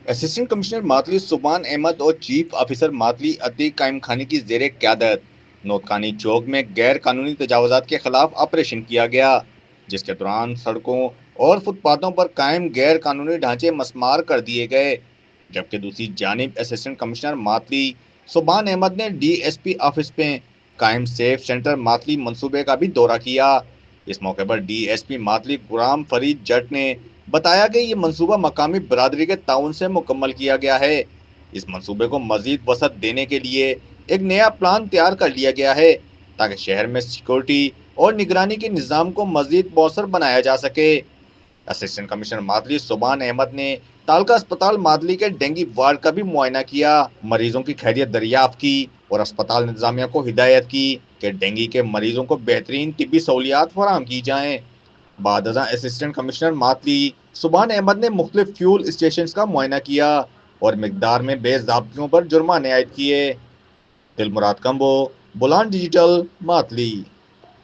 Assistant commissioner ماتلی سبحان احمد اور chief officer ماتلی Atiq قائم خانی کی زیر قیادت نوتخانی چوک میں غیر قانونی تجاوزات کے خلاف آپریشن کیا گیا، جس کے دوران سڑکوں اور فٹ پاتھوں پر قائم غیر قانونی ڈھانچے مسمار کر دیے گئے، جبکہ دوسری جانب اسسٹنٹ کمشنر ماتلی سبحان احمد نے ڈی ایس پی آفس میں قائم سیف سینٹر ماتلی منصوبے کا بھی دورہ کیا۔ اس موقع پر D S P ماتلی Ghulam Farid جٹ نے بتایا کہ یہ منصوبہ مقامی برادری کے تعاون سے مکمل کیا گیا ہے۔ اس منصوبے کو مزید وسعت دینے کے لیے ایک نیا پلان تیار کر لیا گیا ہے تاکہ شہر میں سیکورٹی اور نگرانی کے نظام کو مزید مؤثر بنایا جا سکے۔ اسسٹنٹ کمشنر مادلی سبحان احمد نے تعلقہ اسپتال مادلی کے ڈینگی وارڈ کا بھی معائنہ کیا، مریضوں کی خیریت دریافت کی اور اسپتال انتظامیہ کو ہدایت کی کہ ڈینگی کے مریضوں کو بہترین طبی سہولیات فراہم کی جائیں۔ بعد ازاں اسسٹنٹ کمشنر ماتلی سبحان احمد نے مختلف فیول اسٹیشنز کا معائنہ کیا اور مقدار میں بے ضابطگیوں پر جرمانے عائد کیے۔ دلمراد کمبو، بلان ڈیجیٹل، ماتلی۔